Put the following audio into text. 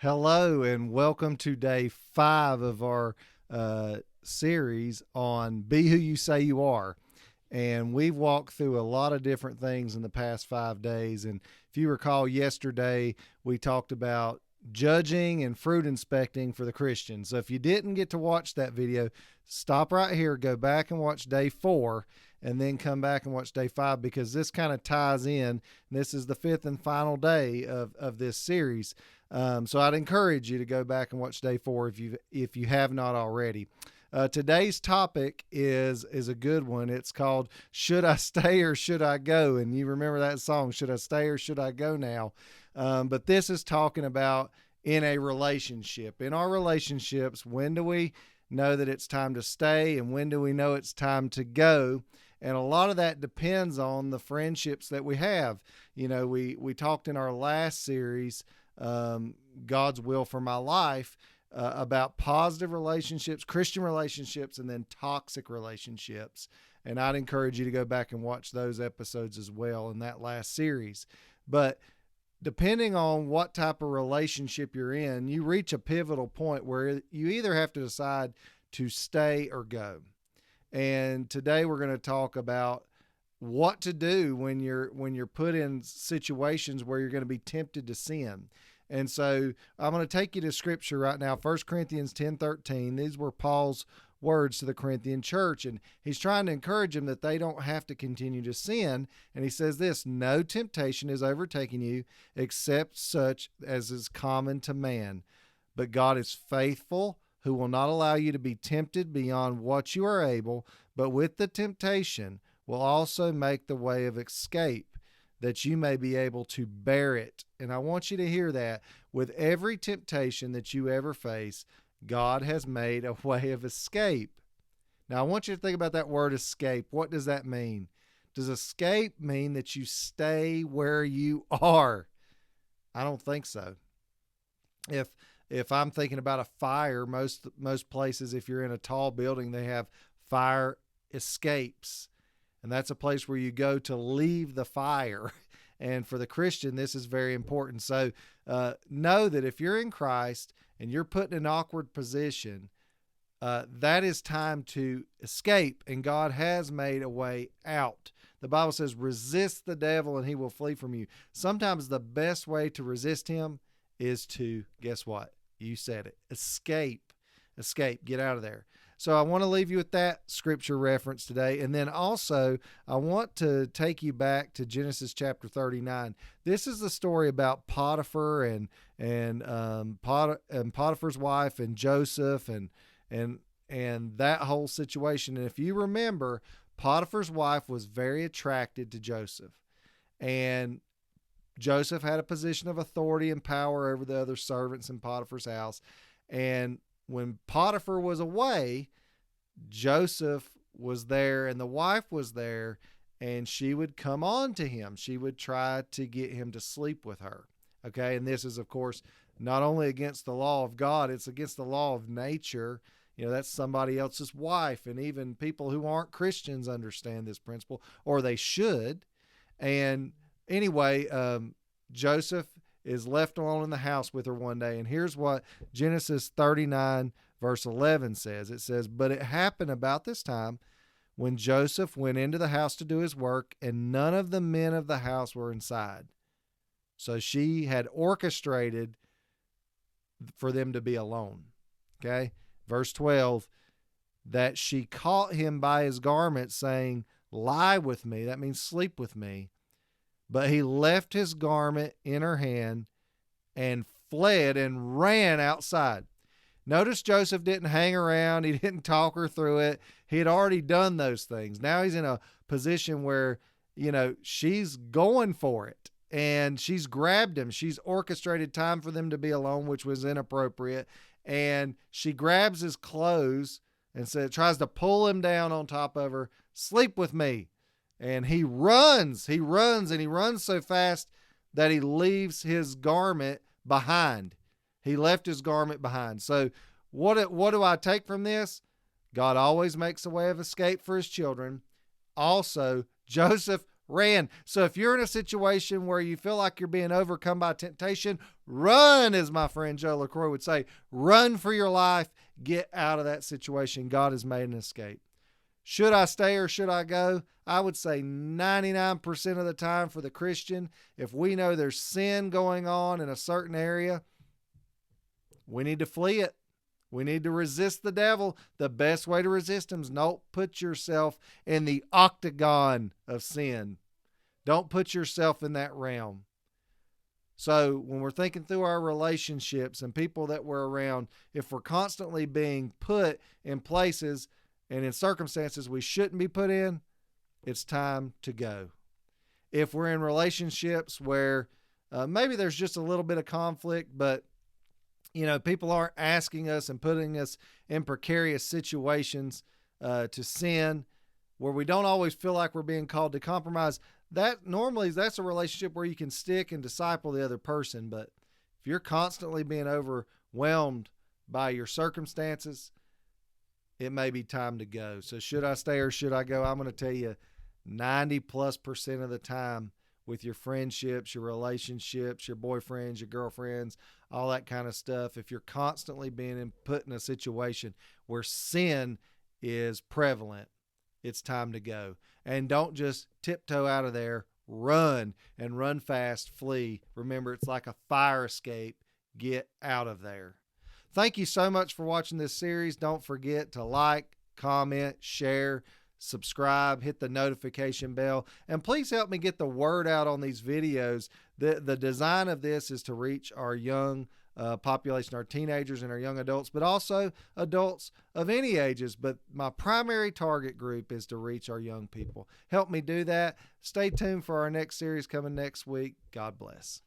Hello and welcome to day 5 of our series on Be Who You Say You Are. And we've walked through a lot of different things in the past 5 days. And if you recall, yesterday we talked about judging and fruit inspecting for the Christian. So if you didn't get to watch that video, stop right here, go back and watch day 4, and then come back and watch day 5, because this kind of ties in. This is the 5th and final day of this series. So I'd encourage you to go back and watch day 4 if you have not already. Today's topic is a good one. It's called "Should I Stay or Should I Go?" And you remember that song, "Should I Stay or Should I Go Now?" But this is talking about in a relationship. In our relationships, when do we know that it's time to stay, and when do we know it's time to go? And a lot of that depends on the friendships that we have. You know, we talked in our last series, God's Will for My Life, about positive relationships, Christian relationships, and then toxic relationships. And I'd encourage you to go back and watch those episodes as well in that last series. But depending on what type of relationship you're in, you reach a pivotal point where you either have to decide to stay or go. And today we're going to talk about what to do when you're put in situations where you're going to be tempted to sin. And so I'm going to take you to scripture right now, 1 Corinthians 10:13. These were Paul's words to the Corinthian church, and he's trying to encourage them that they don't have to continue to sin. And he says this: "No temptation is overtaking you except such as is common to man. But God is faithful, who will not allow you to be tempted beyond what you are able, but with the temptation will also make the way of escape, that you may be able to bear it." And I want you to hear that. With every temptation that you ever face, God has made a way of escape. Now, I want you to think about that word escape. What does that mean? Does escape mean that you stay where you are? I don't think so. If I'm thinking about a fire, most places, if you're in a tall building, they have fire escapes. And that's a place where you go to leave the fire. And for the Christian, this is very important. So know that if you're in Christ and you're put in an awkward position, that is time to escape. And God has made a way out. The Bible says, resist the devil and he will flee from you. Sometimes the best way to resist him is to, guess what? You said it. Escape. Escape. Get out of there. So I want to leave you with that scripture reference today. And then also, I want to take you back to Genesis chapter 39. This is the story about Potiphar and Potiphar's wife and Joseph and that whole situation. And if you remember, Potiphar's wife was very attracted to Joseph. And Joseph had a position of authority and power over the other servants in Potiphar's house. And when Potiphar was away, Joseph was there and the wife was there, and she would come on to him. She would try to get him to sleep with her. Okay. And this is, of course, not only against the law of God, it's against the law of nature. You know, that's somebody else's wife. And even people who aren't Christians understand this principle, or they should. And anyway, Joseph is left alone in the house with her one day. And here's what Genesis 39 verse 11 says. It says, "But it happened about this time when Joseph went into the house to do his work, and none of the men of the house were inside." So she had orchestrated for them to be alone. Okay. Verse 12, "That she caught him by his garment, saying, 'Lie with me.'" That means sleep with me. "But he left his garment in her hand and fled and ran outside." Notice Joseph didn't hang around. He didn't talk her through it. He had already done those things. Now he's in a position where, she's going for it. And she's grabbed him. She's orchestrated time for them to be alone, which was inappropriate. And she grabs his clothes and tries to pull him down on top of her. "Sleep with me." And he runs and he runs so fast that he leaves his garment behind. He left his garment behind. So what do I take from this? God always makes a way of escape for his children. Also, Joseph ran. So if you're in a situation where you feel like you're being overcome by temptation, run, as my friend Joe LaCroix would say. Run for your life. Get out of that situation. God has made an escape. Should I stay or should I go? I would say 99% of the time for the Christian, if we know there's sin going on in a certain area, we need to flee it. We need to resist the devil. The best way to resist him is don't put yourself in the octagon of sin. Don't put yourself in that realm. So when we're thinking through our relationships and people that we're around, if we're constantly being put in places and in circumstances we shouldn't be put in, it's time to go. If we're in relationships where maybe there's just a little bit of conflict, but people aren't asking us and putting us in precarious situations to sin, where we don't always feel like we're being called to compromise, that's a relationship where you can stick and disciple the other person. But if you're constantly being overwhelmed by your circumstances, it may be time to go. So should I stay or should I go? I'm going to tell you 90+% of the time, with your friendships, your relationships, your boyfriends, your girlfriends, all that kind of stuff, if you're constantly being put in a situation where sin is prevalent, it's time to go. And don't just tiptoe out of there. Run, and run fast, flee. Remember, it's like a fire escape. Get out of there. Thank you so much for watching this series. Don't forget to like, comment, share, subscribe, hit the notification bell, and please help me get the word out on these videos. The design of this is to reach our young population, our teenagers and our young adults, but also adults of any ages. But my primary target group is to reach our young people. Help me do that. Stay tuned for our next series coming next week. God bless.